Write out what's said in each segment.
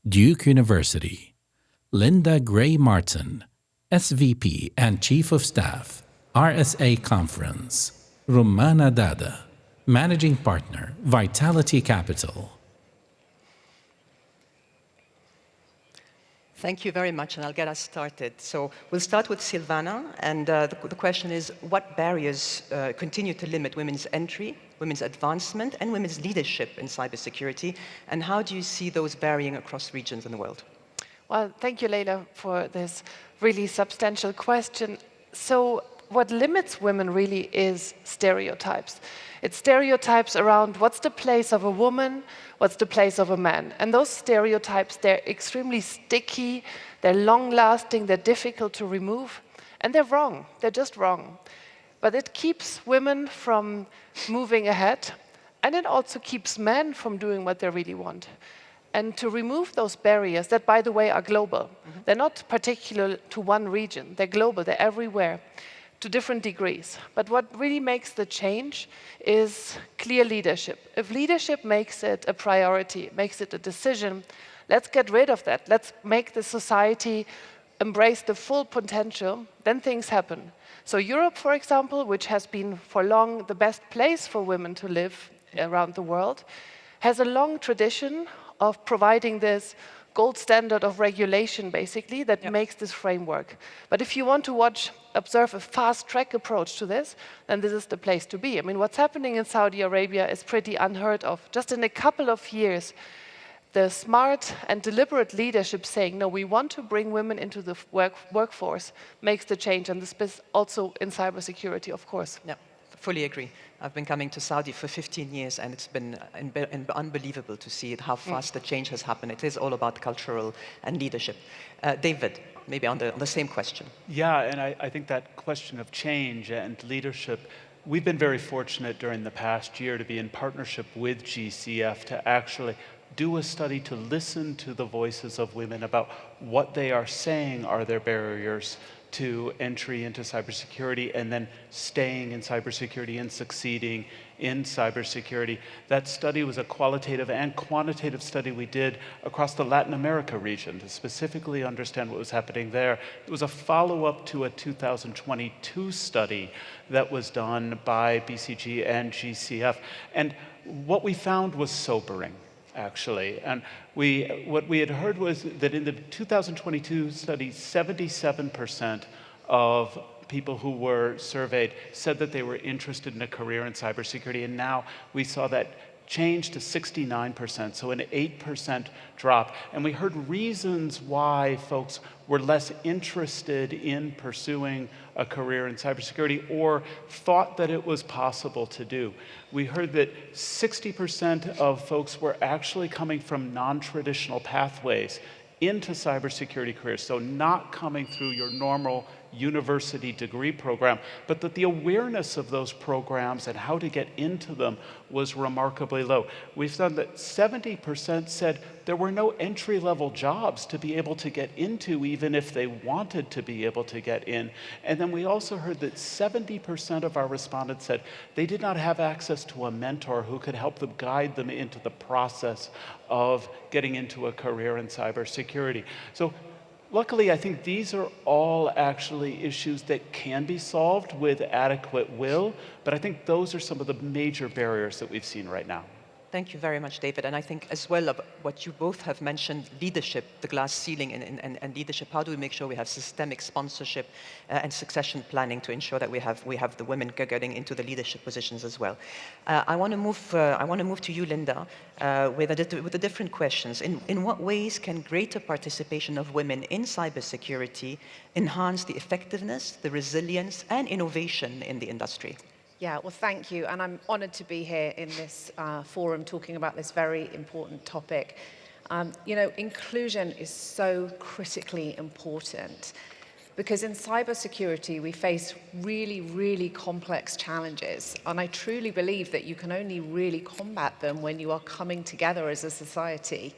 Duke University. Linda Gray Martin, SVP and Chief of Staff, RSA Conference. Rummana Dada, Managing Partner, Vitality Capital. Thank you very much, and I'll get us started. So we'll start with Silvana, and the question is, what barriers continue to limit women's entry, women's advancement, and women's leadership in cybersecurity, and how do you see those varying across regions in the world? Well, thank you, Leila, for this really substantial question. So what limits women really is stereotypes. It's stereotypes around what's the place of a woman, what's the place of a man. And those stereotypes, they're extremely sticky, they're long-lasting, they're difficult to remove, and they're wrong. They're just wrong. But it keeps women from moving ahead, and it also keeps men from doing what they really want. And to remove those barriers, that, by the way, are global. They're not particular to one region. They're global. They're everywhere, to different degrees. But what really makes the change is clear leadership. If leadership makes it a priority, makes it a decision, let's get rid of that. Let's make the society embrace the full potential, then things happen. So Europe, for example, which has been for long the best place for women to live around the world, has a long tradition of providing this gold standard of regulation, basically, that makes this framework. But if you want to observe a fast-track approach to this, then this is the place to be. I mean, what's happening in Saudi Arabia is pretty unheard of. Just in a couple of years, the smart and deliberate leadership saying, no, we want to bring women into the workforce, makes the change, and this is also in cybersecurity, of course. Yeah, fully agree. I've been coming to Saudi for 15 years, and it's been unbelievable to see how fast the change has happened. It is all about cultural and leadership. David, maybe on the same question. Yeah, and I think that question of change and leadership, we've been very fortunate during the past year to be in partnership with GCF to actually do a study to listen to the voices of women about what they are saying are their barriers to entry into cybersecurity and then staying in cybersecurity and succeeding in cybersecurity. That study was a qualitative and quantitative study we did across the Latin America region to specifically understand what was happening there. It was a follow-up to a 2022 study that was done by BCG and GCF. And what we found was sobering, actually. And what we had heard was that in the 2022 study, 77% of people who were surveyed said that they were interested in a career in cybersecurity, and now we saw that change to 69%, so an 8% drop. And we heard reasons why folks were less interested in pursuing a career in cybersecurity or thought that it was possible to do. We heard that 60% of folks were actually coming from non-traditional pathways into cybersecurity careers, so not coming through your normal university degree program, but that the awareness of those programs and how to get into them was remarkably low. We found that 70% said there were no entry-level jobs to be able to get into, even if they wanted to be able to get in. And then we also heard that 70% of our respondents said they did not have access to a mentor who could help them guide them into the process of getting into a career in cybersecurity. So luckily, I think these are all actually issues that can be solved with adequate will, but I think those are some of the major barriers that we've seen right now. Thank you very much, David. And I think as well of what you both have mentioned, leadership, the glass ceiling and leadership, how do we make sure we have systemic sponsorship and succession planning to ensure that we have the women getting into the leadership positions as well? I want to move to you, Linda, with the different questions. In what ways can greater participation of women in cybersecurity enhance the effectiveness, the resilience, and innovation in the industry? Yeah, well, thank you. And I'm honored to be here in this forum talking about this very important topic. You know, inclusion is so critically important because in cybersecurity, we face really, really complex challenges. And I truly believe that you can only really combat them when you are coming together as a society.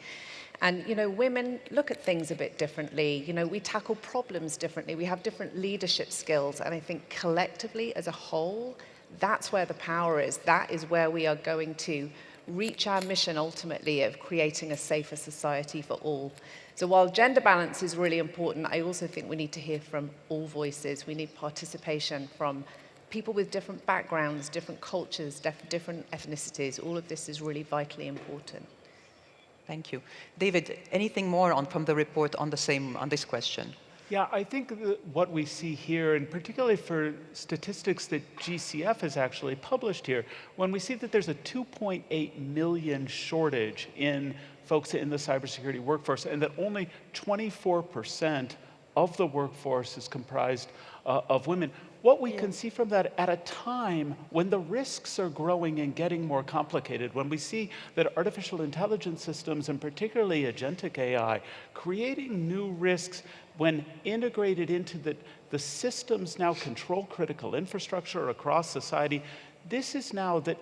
And, you know, women look at things a bit differently. You know, we tackle problems differently. We have different leadership skills. And I think collectively as a whole, that's where the power is. That is where we are going to reach our mission ultimately of creating a safer society for all. So while gender balance is really important, I also think we need to hear from all voices. We need participation from people with different backgrounds, different cultures, different ethnicities. All of this is really vitally important. Thank you. David, anything more from the report on this question? Yeah, I think what we see here, and particularly for statistics that GCF has actually published here, when we see that there's a 2.8 million shortage in folks in the cybersecurity workforce, and that only 24% of the workforce is comprised of women, what we can see from that at a time when the risks are growing and getting more complicated, when we see that artificial intelligence systems, and particularly agentic AI, creating new risks when integrated into the systems now control critical infrastructure across society. This is now that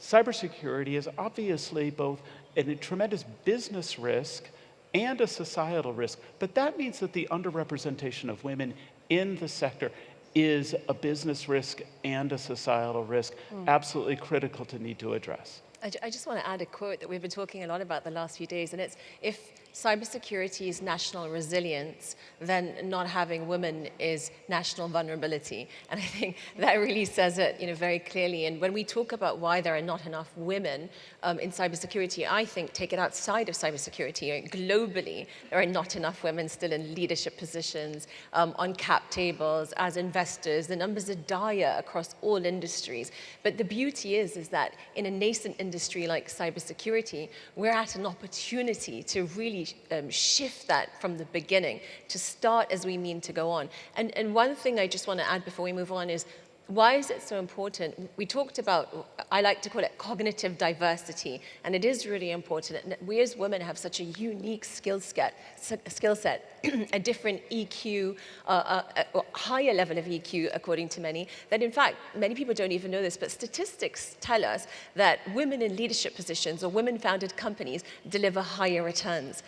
cybersecurity is obviously both a tremendous business risk and a societal risk. But that means that the underrepresentation of women in the sector is a business risk and a societal risk, absolutely critical to need to address. I just want to add a quote that we've been talking a lot about the last few days, and it's, if cybersecurity is national resilience, then not having women is national vulnerability. And I think that really says it, very clearly. And when we talk about why there are not enough women in cybersecurity, I think, take it outside of cybersecurity. Globally, there are not enough women still in leadership positions, on cap tables, as investors. The numbers are dire across all industries. But the beauty is that in a nascent industry like cybersecurity, we're at an opportunity to really shift that from the beginning, to start as we mean to go on. And one thing I just want to add before we move on is, why is it so important? We talked about, I like to call it cognitive diversity, and it is really important. We as women have such a unique skill set, a different EQ, a higher level of EQ, according to many, that in fact, many people don't even know this, but statistics tell us that women in leadership positions or women-founded companies deliver higher returns,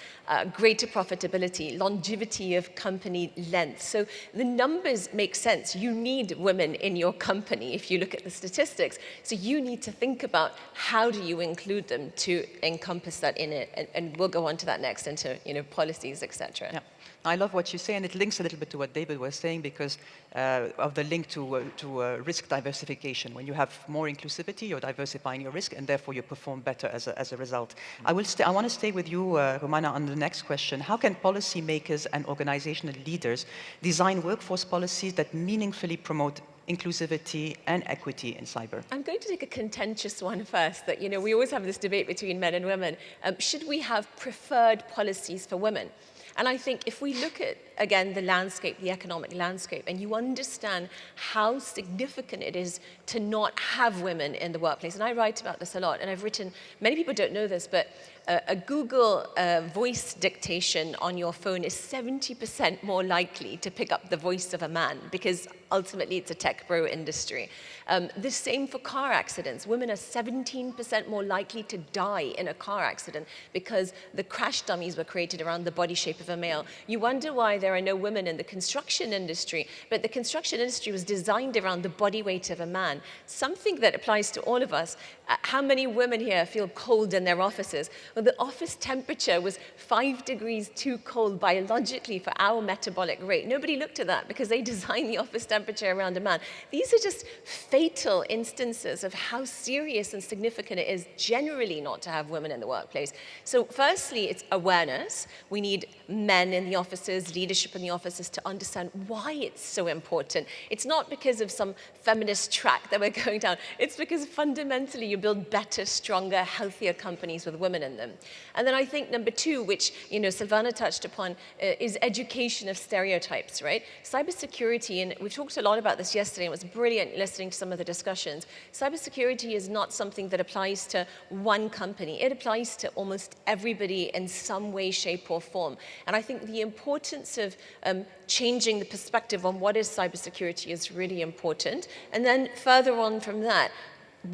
greater profitability, longevity of company length. So the numbers make sense. You need women in your company if you look at the statistics. So you need to think about how do you include them to encompass that in it. And we'll go on to that next, into policies, etc. Yeah. I love what you say, and it links a little bit to what David was saying because of the link to risk diversification. When you have more inclusivity, you're diversifying your risk, and therefore you perform better as a result. I want to stay with you, Rummana, on the next question. How can policymakers and organizational leaders design workforce policies that meaningfully promote inclusivity and equity in cyber? I'm going to take a contentious one first, that, we always have this debate between men and women. Should we have preferred policies for women? And I think if we look at, again, the landscape, the economic landscape, and you understand how significant it is to not have women in the workplace, and I write about this a lot, and I've written, many people don't know this, but a Google voice dictation on your phone is 70% more likely to pick up the voice of a man, because ultimately it's a tech bro industry. The same for car accidents. Women are 17% more likely to die in a car accident because the crash dummies were created around the body shape of a male. You wonder why there are no women in the construction industry, but the construction industry was designed around the body weight of a man. Something that applies to all of us. How many women here feel cold in their offices? Well, the office temperature was 5 degrees too cold biologically for our metabolic rate. Nobody looked at that because they designed the office temperature around a man. These are just fatal instances of how serious and significant it is generally not to have women in the workplace. So firstly, it's awareness. We need men in the offices, leadership in the offices, to understand why it's so important. It's not because of some feminist track that we're going down. It's because fundamentally you build better, stronger, healthier companies with women in them. And then I think number two, which Silvana touched upon, is education of stereotypes, right? Cybersecurity, and we've talked a lot about this yesterday, and it was brilliant listening to some of the discussions. Cybersecurity is not something that applies to one company. It applies to almost everybody in some way, shape, or form. And I think the importance of changing the perspective on what is cybersecurity is really important. And then further on from that,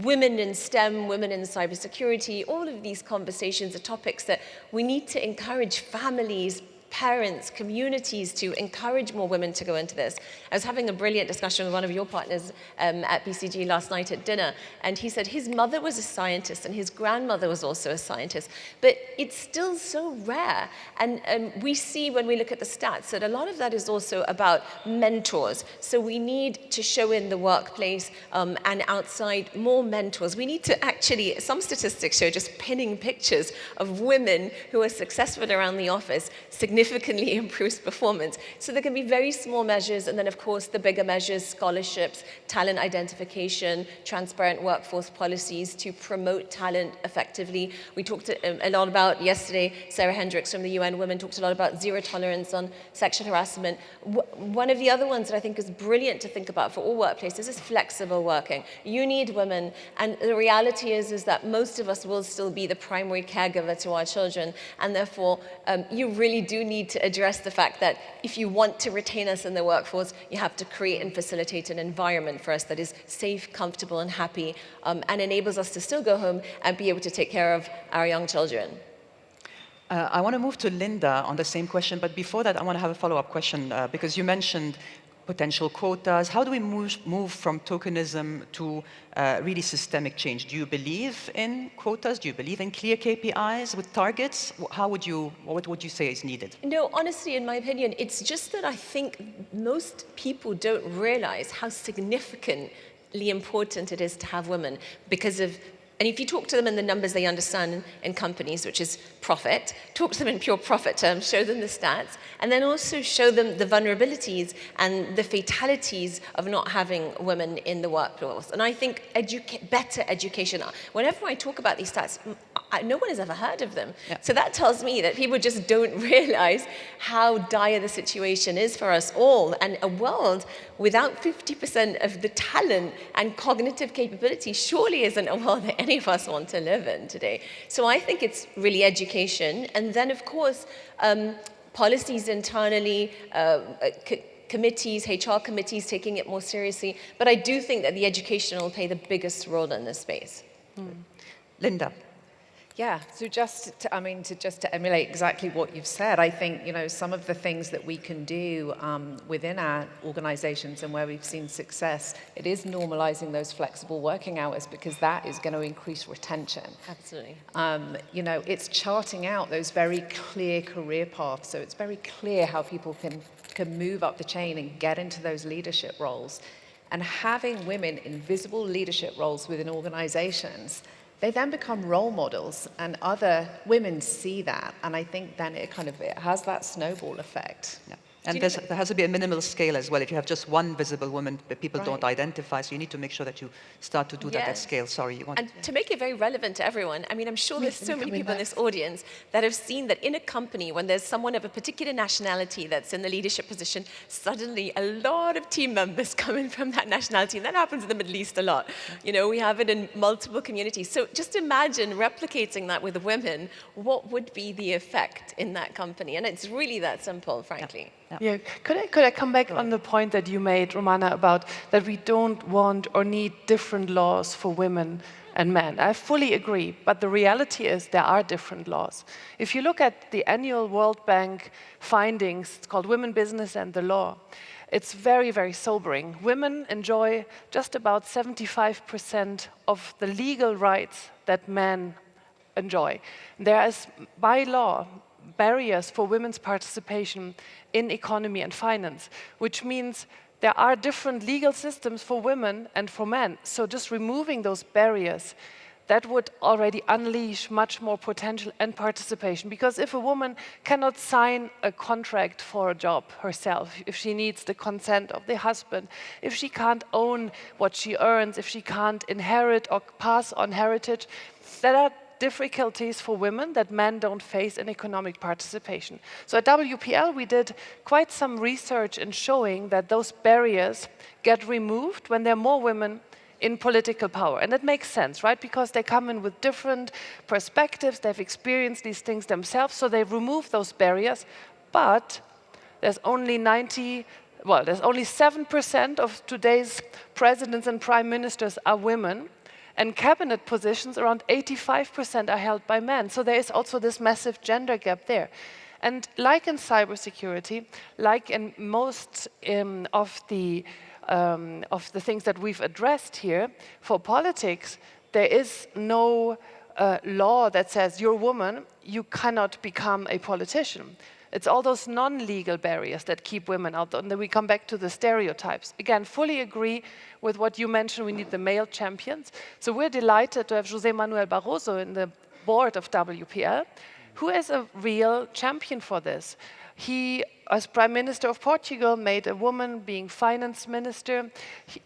women in STEM, women in cybersecurity, all of these conversations are topics that we need to encourage families, parents, communities to encourage more women to go into this. I was having a brilliant discussion with one of your partners at BCG last night at dinner, and he said his mother was a scientist and his grandmother was also a scientist, but it's still so rare. And we see when we look at the stats that a lot of that is also about mentors. So we need to show in the workplace and outside more mentors. We need to actually, some statistics show just pinning pictures of women who are successful around the office significantly improves performance. So there can be very small measures, and then of course the bigger measures, scholarships, talent identification, transparent workforce policies to promote talent effectively. We talked a lot about yesterday, Sarah Hendricks from the UN Women talked a lot about zero tolerance on sexual harassment. One of the other ones that I think is brilliant to think about for all workplaces is flexible working. You need women, and the reality is that most of us will still be the primary caregiver to our children, and therefore you really do need to address the fact that if you want to retain us in the workforce, you have to create and facilitate an environment for us that is safe, comfortable, and happy, and enables us to still go home and be able to take care of our young children. I want to move to Linda on the same question, but before that, I want to have a follow-up question because you mentioned potential quotas. How do we move from tokenism to really systemic change? Do you believe in quotas? Do you believe in clear KPIs with targets? What would you say is needed? No, honestly, in my opinion, it's just that I think most people don't realize how significantly important it is to have women because of. And if you talk to them in the numbers they understand in companies, which is profit, talk to them in pure profit terms, show them the stats, and then also show them the vulnerabilities and the fatalities of not having women in the workforce. And I think better education. Whenever I talk about these stats, no one has ever heard of them. Yeah. So that tells me that people just don't realize how dire the situation is for us all. And a world without 50% of the talent and cognitive capability surely isn't a world that any of us want to live in today. So I think it's really education. And then, of course, policies internally, committees, HR committees taking it more seriously. But I do think that the education will play the biggest role in this space. Linda. Yeah, so just to emulate exactly what you've said, I think, some of the things that we can do within our organizations and where we've seen success, it is normalizing those flexible working hours because that is going to increase retention. Absolutely. It's charting out those very clear career paths. So it's very clear how people can move up the chain and get into those leadership roles. And having women in visible leadership roles within organizations, they then become role models, and other women see that, and I think then it has that snowball effect. Yeah. And there has to be a minimal scale as well. If you have just one visible woman that people don't identify, so you need to make sure that you start to do that at scale. Sorry, you wanted to make it very relevant to everyone. I mean, I'm sure there's so many people in this audience that have seen that in a company, when there's someone of a particular nationality that's in the leadership position, suddenly a lot of team members come in from that nationality, and that happens in the Middle East a lot. We have it in multiple communities. So just imagine replicating that with women. What would be the effect in that company? And it's really that simple, frankly. Yeah, could I come back on the point that you made, Rummana, about that we don't want or need different laws for women and men? I fully agree, but the reality is there are different laws. If you look at the annual World Bank findings, it's called Women, Business and the Law, it's very, very sobering. Women enjoy just about 75% of the legal rights that men enjoy. There is, by law, barriers for women's participation in economy and finance, which means there are different legal systems for women and for men. So just removing those barriers, that would already unleash much more potential and participation. Because if a woman cannot sign a contract for a job herself, if she needs the consent of the husband, if she can't own what she earns, if she can't inherit or pass on heritage, there are difficulties for women that men don't face in economic participation. So at WPL, we did quite some research in showing that those barriers get removed when there are more women in political power. And that makes sense, right? Because they come in with different perspectives, they've experienced these things themselves, so they remove those barriers, but there's only 7% of today's presidents and prime ministers are women, and cabinet positions, around 85% are held by men. So there is also this massive gender gap there. And like in cybersecurity, like in most of the things that we've addressed here, for politics, there is no law that says you're a woman, you cannot become a politician. It's all those non-legal barriers that keep women out. And then we come back to the stereotypes. Again, fully agree with what you mentioned, we need the male champions. So we're delighted to have José Manuel Barroso in the board of WPL, who is a real champion for this. He, as Prime Minister of Portugal, made a woman being finance minister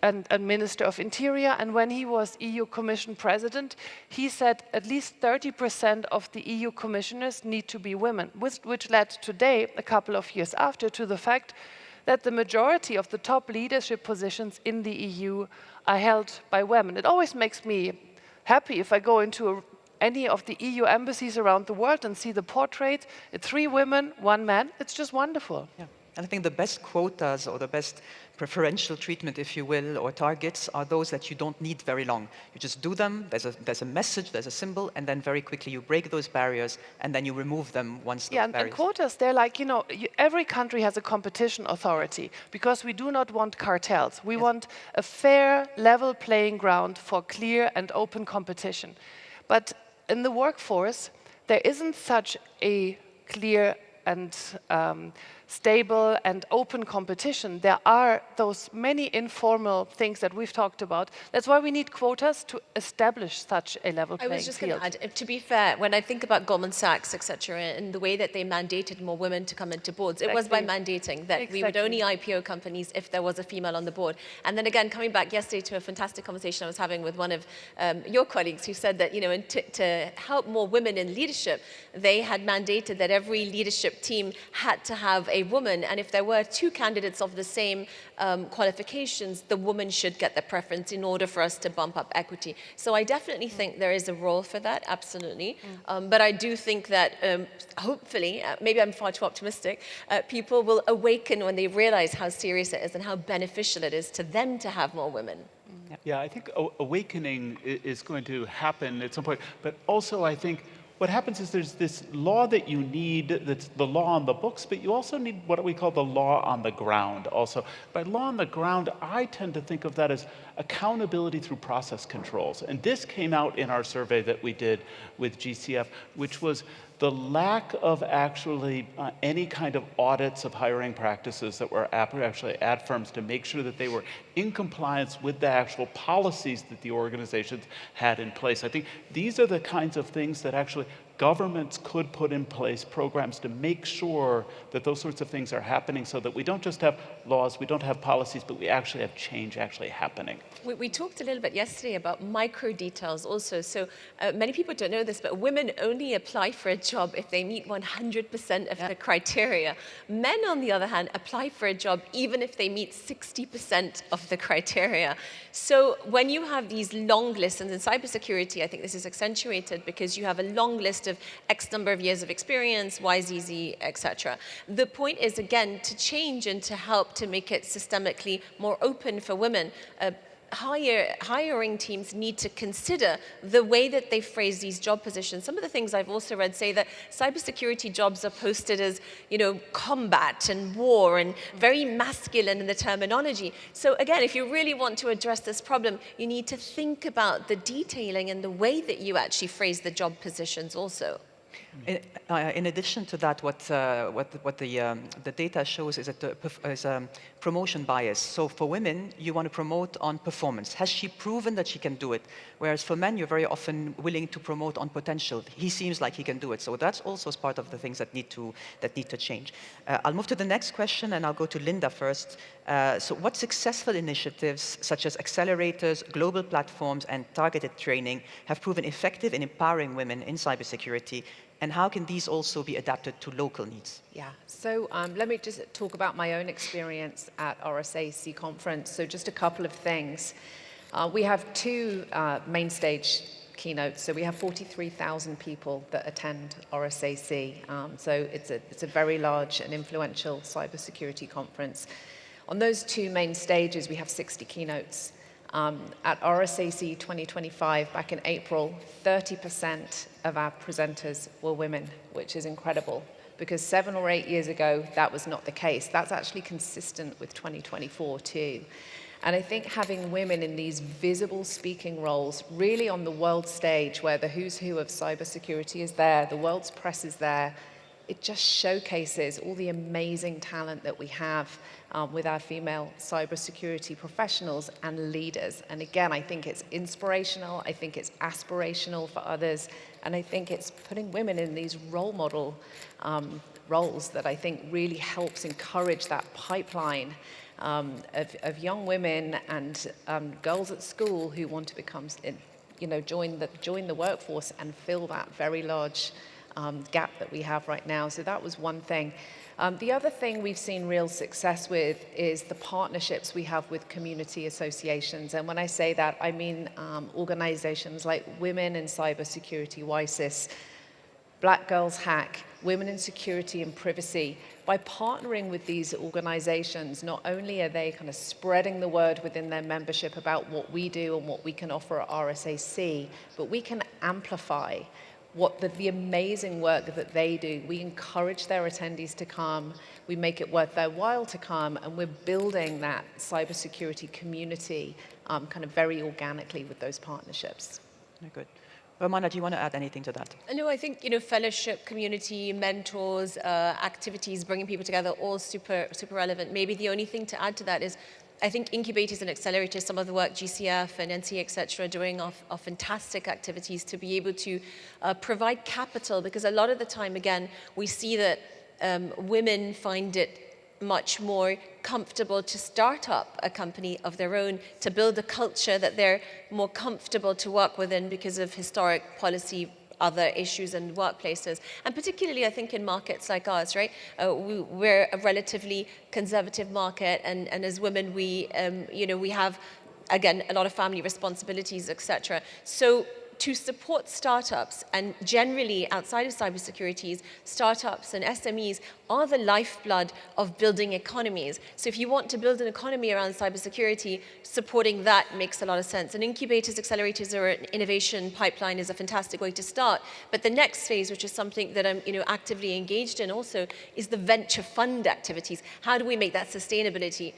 and Minister of Interior. And when he was EU Commission President, he said at least 30% of the EU commissioners need to be women, which led today, a couple of years after, to the fact that the majority of the top leadership positions in the EU are held by women. It always makes me happy if I go into any of the EU embassies around the world and see the portrait, 3 women, 1 man. It's just wonderful. Yeah. And I think the best quotas or the best preferential treatment, if you will, or targets are those that you don't need very long. You just do them, there's a message, there's a symbol, and then very quickly you break those barriers and then you remove them once those barriers. And quotas, they're like, every country has a competition authority because we do not want cartels. We want a fair, level playing ground for clear and open competition. But in the workforce, there isn't such a clear and stable and open competition. There are those many informal things that we've talked about. That's why we need quotas to establish such a level playing field. I was just going to add, to be fair, when I think about Goldman Sachs, etc., and the way that they mandated more women to come into boards, it was by mandating that we would only IPO companies if there was a female on the board. And then again, coming back yesterday to a fantastic conversation I was having with one of your colleagues who said that, to help more women in leadership, they had mandated that every leadership team had to have a woman, and if there were 2 candidates of the same qualifications, the woman should get the preference in order for us to bump up equity. So I definitely think there is a role for that, absolutely. But I do think that hopefully, maybe I'm far too optimistic, people will awaken when they realize how serious it is and how beneficial it is to them to have more women. Yeah, I think awakening is going to happen at some point, but also I think what happens is there's this law that you need, that's the law on the books, but you also need what we call the law on the ground also. By law on the ground, I tend to think of that as accountability through process controls. And this came out in our survey that we did with GCF, which was the lack of actually any kind of audits of hiring practices that were actually at firms to make sure that they were in compliance with the actual policies that the organizations had in place. I think these are the kinds of things that actually governments could put in place programs to make sure that those sorts of things are happening so that we don't just have laws, we don't have policies, but we actually have change actually happening. We talked a little bit yesterday about micro details also. So many people don't know this, but women only apply for a job if they meet 100% of the criteria. Men, on the other hand, apply for a job even if they meet 60% of the criteria. So when you have these long lists, and in cybersecurity, I think this is accentuated because you have a long list of X number of years of experience, YZZ, etc. The point is, again, to change and to help to make it systemically more open for women. Hiring teams need to consider the way that they phrase these job positions. Some of the things I've also read say that cybersecurity jobs are posted as, combat and war and very masculine in the terminology. So again, if you really want to address this problem, you need to think about the detailing and the way that you actually phrase the job positions also. In addition to that, what the data shows is that promotion bias. So for women, you want to promote on performance. Has she proven that she can do it? Whereas for men, you're very often willing to promote on potential. He seems like he can do it. So that's also part of the things that need to change. I'll move to the next question, and I'll go to Linda first. So what successful initiatives, such as accelerators, global platforms, and targeted training, have proven effective in empowering women in cybersecurity? And how can these also be adapted to local needs? Yeah, so let me just talk about my own experience at RSAC conference. So just a couple of things. We have 2 main stage keynotes. So we have 43,000 people that attend RSAC. So it's a very large and influential cybersecurity conference. On those 2 main stages, we have 60 keynotes. At RSAC 2025, back in April, 30% of our presenters were women, which is incredible. because 7 or 8 years ago, that was not the case. That's actually consistent with 2024 too. And I think having women in these visible speaking roles, really on the world stage where the who's who of cybersecurity is there, the world's press is there, it just showcases all the amazing talent that we have with our female cybersecurity professionals and leaders. And again, I think it's inspirational, I think it's aspirational for others, and I think it's putting women in these role model roles that I think really helps encourage that pipeline of young women and girls at school who want to become, join the workforce and fill that very large gap that we have right now. So that was one thing. The other thing we've seen real success with is the partnerships we have with community associations. And when I say that, I mean organizations like Women in Cybersecurity, WISIS, Black Girls Hack, Women in Security and Privacy. By partnering with these organizations, not only are they kind of spreading the word within their membership about what we do and what we can offer at RSAC, but we can amplify what the amazing work that they do. We encourage their attendees to come, we make it worth their while to come, and we're building that cybersecurity community kind of very organically with those partnerships. Very good. Rummana, do you want to add anything to that? No, I think, fellowship, community, mentors, activities, bringing people together, all super relevant. Maybe the only thing to add to that is, I think incubators and accelerators, some of the work GCF and NCA, et cetera, are doing are fantastic activities to be able to provide capital, because a lot of the time, again, we see that women find it much more comfortable to start up a company of their own, to build a culture that they're more comfortable to work within because of historic policy, other issues in workplaces. And particularly, I think, in markets like ours, right? We're a relatively conservative market, and as women, we have, again, a lot of family responsibilities, etc. So to support startups, and generally outside of cybersecurity, startups and SMEs are the lifeblood of building economies. So if you want to build an economy around cybersecurity, supporting that makes a lot of sense. And incubators, accelerators, or an innovation pipeline is a fantastic way to start. But the next phase, which is something that I'm actively engaged in also, is the venture fund activities. How do we make that sustainability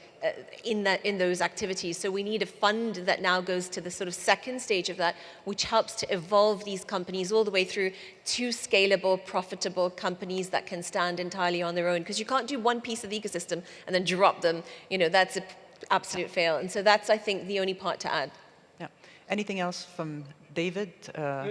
in those activities? So we need a fund that now goes to the sort of second stage of that, which helps to evolve these companies all the way through to scalable, profitable companies that can stand entirely on their own. Because you can't do one piece of the ecosystem and then drop them. That's an absolute fail. And so that's, I think, the only part to add. Yeah. Anything else from David?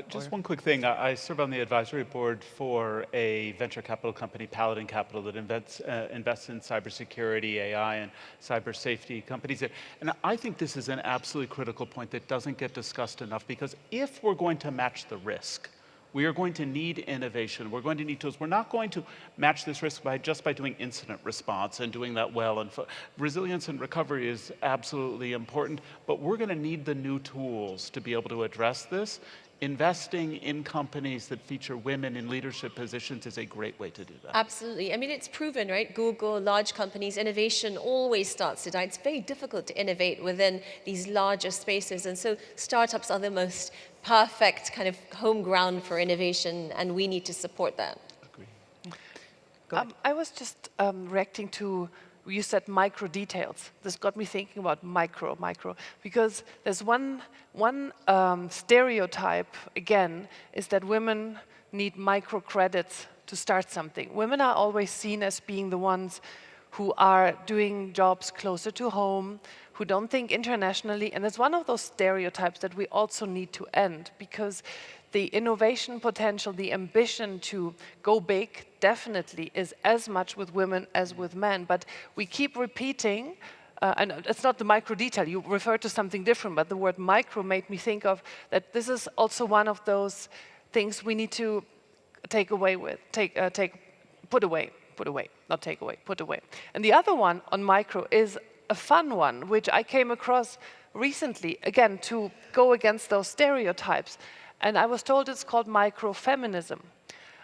Just one quick thing. I serve on the advisory board for a venture capital company, Paladin Capital, that invests in cybersecurity, AI, and cyber safety companies. And I think this is an absolutely critical point that doesn't get discussed enough, because if we're going to match the risk, we are going to need innovation. We're going to need tools. We're not going to match this risk just by doing incident response and doing that well. And resilience and recovery is absolutely important, but we're going to need the new tools to be able to address this. Investing in companies that feature women in leadership positions is a great way to do that. Absolutely. I mean, it's proven, right? Google, large companies, innovation always starts to die. It's very difficult to innovate within these larger spaces. And so startups are the most perfect kind of home ground for innovation, and we need to support that. Agree. I was just reacting to, you said micro details. This got me thinking about micro, because there's one stereotype, again, is that women need micro credits to start something. Women are always seen as being the ones who are doing jobs closer to home, who don't think internationally, and it's one of those stereotypes that we also need to end, because the innovation potential, the ambition to go big definitely is as much with women as with men. But we keep repeating, and it's not the micro detail, you refer to something different, but the word micro made me think of that this is also one of those things we need to put away. And the other one on micro is a fun one, which I came across recently, again, to go against those stereotypes. And I was told it's called microfeminism.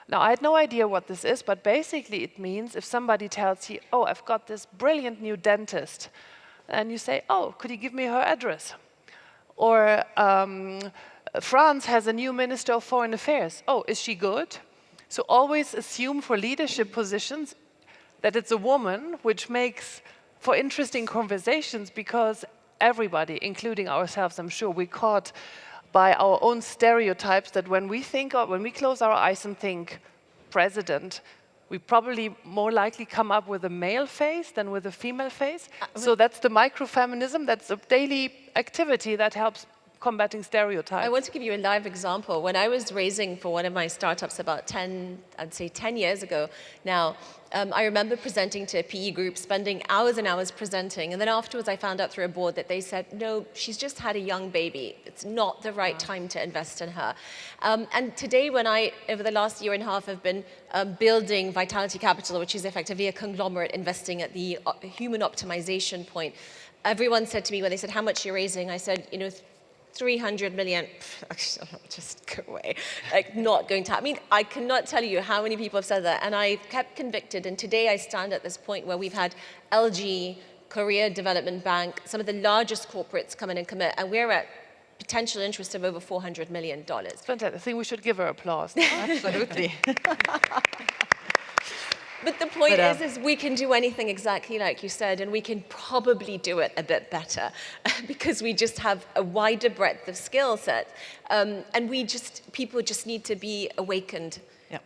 Now, I had no idea what this is, but basically it means if somebody tells you, oh, I've got this brilliant new dentist, and you say, oh, could you give me her address? Or France has a new Minister of Foreign Affairs. Oh, is she good? So always assume for leadership positions that it's a woman, which makes for interesting conversations, because everybody, including ourselves, I'm sure, we're caught by our own stereotypes that when we close our eyes and think president, we probably more likely come up with a male face than with a female face. So that's the microfeminism, that's a daily activity that helps combating stereotypes. I want to give you a live example. When I was raising for one of my startups about 10 years ago now, I remember presenting to a PE group, spending hours and hours presenting, and then afterwards I found out through a board that they said, no, she's just had a young baby. It's not the right time to invest in her. And today, when I, over the last year and a half, have been building Vitality Capital, which is effectively a conglomerate investing at the human optimization point, everyone said to me when they said, how much you're raising? I said, 300 million, just go away, like not going to happen. I mean, I cannot tell you how many people have said that, and I've kept convicted, and today I stand at this point where we've had LG, Korea Development Bank, some of the largest corporates come in and commit, and we're at potential interest of over $400 million. Fantastic. I think we should give her applause. Absolutely. But the point is we can do anything exactly like you said, and we can probably do it a bit better because we just have a wider breadth of skill set. And people just need to be awakened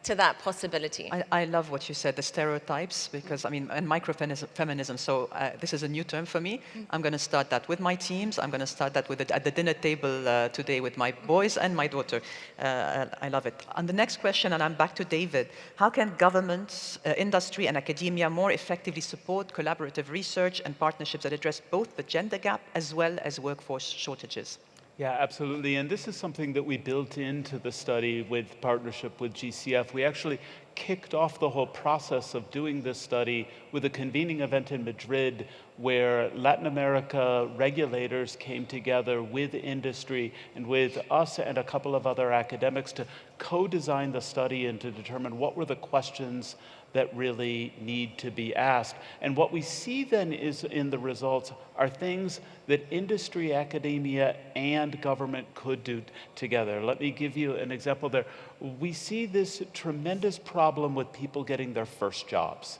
to that possibility. I love what you said, the stereotypes, because and microfeminism, so this is a new term for me. I'm going to start that with my teams. I'm going to start that at the dinner table today with my boys and my daughter. I love it. On the next question, and I'm back to David, how can governments, industry and academia more effectively support collaborative research and partnerships that address both the gender gap as well as workforce shortages? Yeah, absolutely. And this is something that we built into the study with partnership with GCF. We actually kicked off the whole process of doing this study with a convening event in Madrid where Latin America regulators came together with industry and with us and a couple of other academics to co-design the study and to determine what were the questions that really need to be asked. And what we see then is in the results are things that industry, academia, and government could do together. Let me give you an example there. We see this tremendous problem with people getting their first jobs.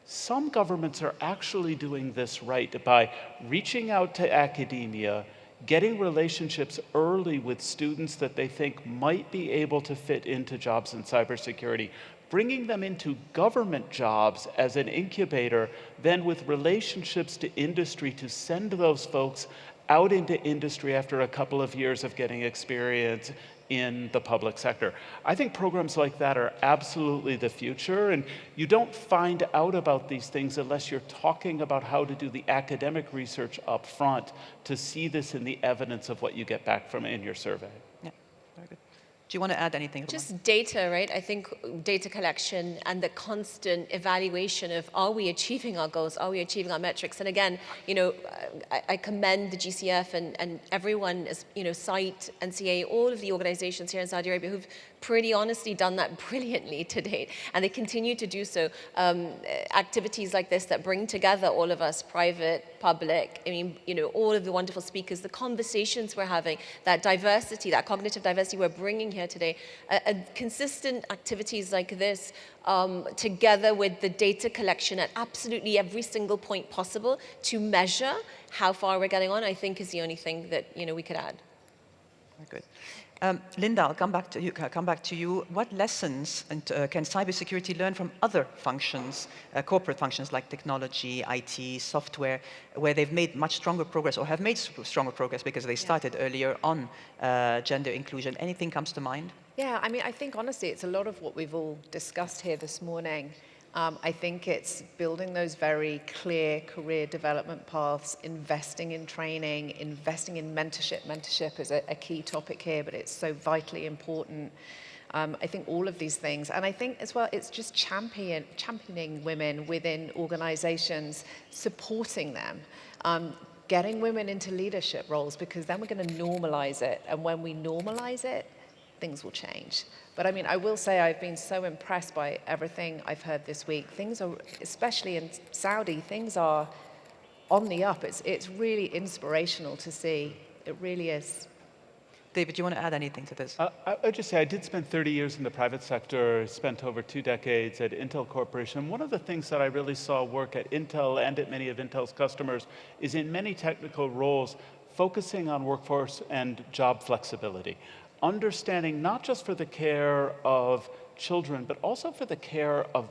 Some governments are actually doing this right by reaching out to academia, getting relationships early with students that they think might be able to fit into jobs in cybersecurity, bringing them into government jobs as an incubator, then with relationships to industry to send those folks out into industry after a couple of years of getting experience in the public sector. I think programs like that are absolutely the future, and you don't find out about these things unless you're talking about how to do the academic research up front to see this in the evidence of what you get back from in your survey. Yeah, very good. Do you want to add anything? Just data, right? I think data collection and the constant evaluation of, are we achieving our goals? Are we achieving our metrics? And again, I commend the GCF and everyone, SITE, NCA, all of the organizations here in Saudi Arabia who've pretty honestly done that brilliantly to date. And they continue to do so. Activities like this that bring together all of us, private, public, all of the wonderful speakers, the conversations we're having, that diversity, that cognitive diversity we're bringing here today, consistent activities like this, together with the data collection at absolutely every single point possible to measure how far we're getting on, I think is the only thing that we could add. Very good. Linda, I'll come back to you. What lessons can cybersecurity learn from other functions, corporate functions like technology, IT, software, where they've made much stronger progress or have made stronger progress because they started earlier on gender inclusion? Anything comes to mind? Yeah, I think honestly, it's a lot of what we've all discussed here this morning. I think it's building those very clear career development paths, investing in training, investing in mentorship. Mentorship is a key topic here, but it's so vitally important. I think all of these things. And I think as well, it's just championing women within organizations, supporting them, getting women into leadership roles, because then we're going to normalize it. And when we normalize it, things will change. But I will say I've been so impressed by everything I've heard this week. Things are, especially in Saudi, things are on the up. It's really inspirational to see. It really is. David, do you want to add anything to this? I'd just say I did spend 30 years in the private sector, spent over 2 decades at Intel Corporation. One of the things that I really saw work at Intel and at many of Intel's customers is in many technical roles, focusing on workforce and job flexibility. Understanding not just for the care of children, but also for the care of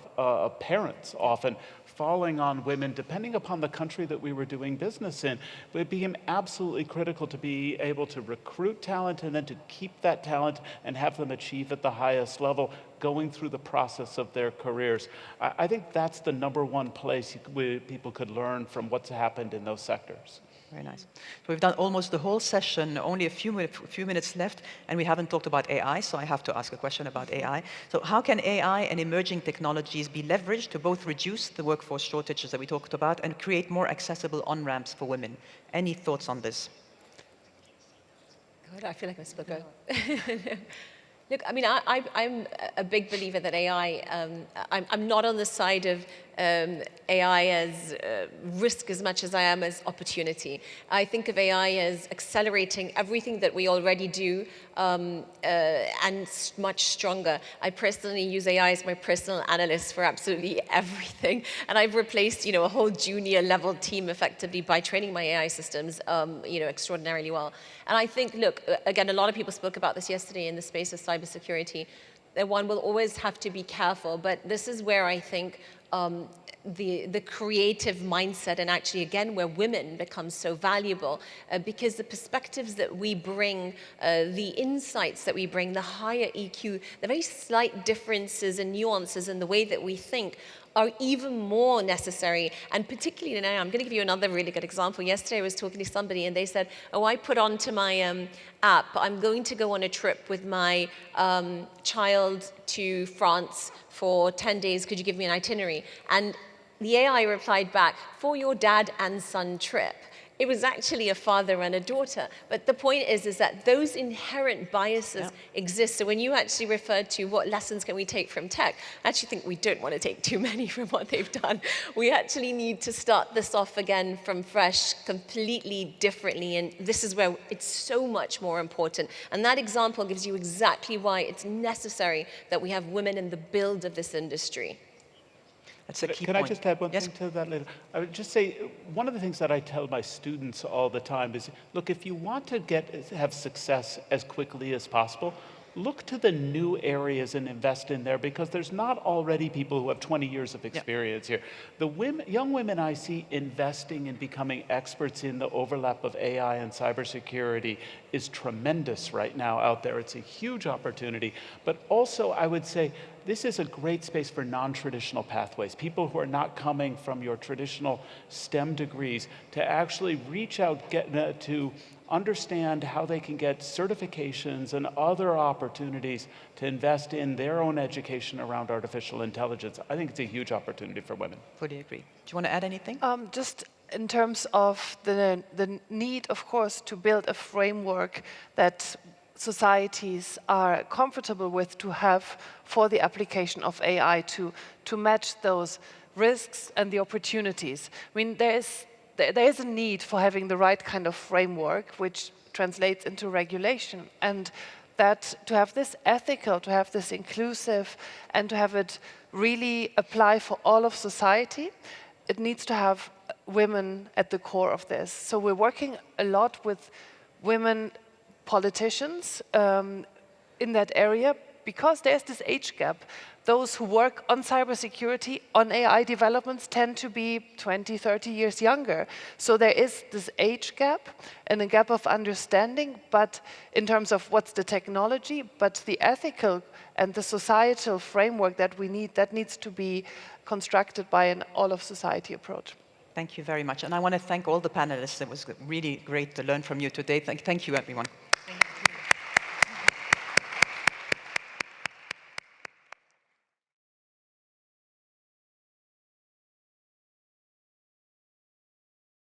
parents often, falling on women, depending upon the country that we were doing business in. It became absolutely critical to be able to recruit talent and then to keep that talent and have them achieve at the highest level, going through the process of their careers. I think that's the #1 place where people could learn from what's happened in those sectors. Very nice. So we've done almost the whole session, only a few minutes left, and we haven't talked about AI, so I have to ask a question about AI. So how can AI and emerging technologies be leveraged to both reduce the workforce shortages that we talked about and create more accessible on-ramps for women? Any thoughts on this? God, I feel like I'm supposed to go. Look, I mean, I'm a big believer that AI, I'm not on the side of AI as risk as much as I am as opportunity. I think of AI as accelerating everything that we already do and much stronger. I personally use AI as my personal analyst for absolutely everything. And I've replaced, a whole junior level team effectively by training my AI systems, extraordinarily well. And I think, look, again, a lot of people spoke about this yesterday in the space of cybersecurity, that one will always have to be careful. But this is where I think the creative mindset, and actually, again, where women become so valuable, because the perspectives that we bring, the insights that we bring, the higher EQ, the very slight differences and nuances in the way that we think are even more necessary. And particularly now, I'm going to give you another really good example. Yesterday, I was talking to somebody and they said, oh, I put onto my app, I'm going to go on a trip with my child to France for 10 days. Could you give me an itinerary? And the AI replied back, for your dad and son trip. It was actually a father and a daughter. But the point is that those inherent biases exist. So when you actually referred to what lessons can we take from tech, I actually think we don't want to take too many from what they've done. We actually need to start this off again from fresh, completely differently. And this is where it's so much more important. And that example gives you exactly why it's necessary that we have women in the build of this industry. That's a key Can point. I just add one Yes. thing to that later? I would just say, one of the things that I tell my students all the time is, look, if you want to have success as quickly as possible, look to the new areas and invest in there, because there's not already people who have 20 years of experience here. The young women I see investing in becoming experts in the overlap of AI and cybersecurity is tremendous right now out there. It's a huge opportunity. But also, I would say, this is a great space for non-traditional pathways, people who are not coming from your traditional STEM degrees, to actually reach out, to understand how they can get certifications and other opportunities to invest in their own education around artificial intelligence. I think it's a huge opportunity for women. Fully agree. Do you want to add anything? Just in terms of the need, of course, to build a framework that societies are comfortable with to have for the application of AI to match those risks and the opportunities. I mean, there is a need for having the right kind of framework, which translates into regulation, and that to have this ethical, to have this inclusive, and to have it really apply for all of society, it needs to have women at the core of this. So we're working a lot with women politicians in that area, because there's this age gap. Those who work on cybersecurity, on AI developments, tend to be 20, 30 years younger. So there is this age gap and a gap of understanding, but in terms of what's the technology, but the ethical and the societal framework that we need, that needs to be constructed by an all-of-society approach. Thank you very much. And I want to thank all the panelists. It was really great to learn from you today. Thank you, everyone.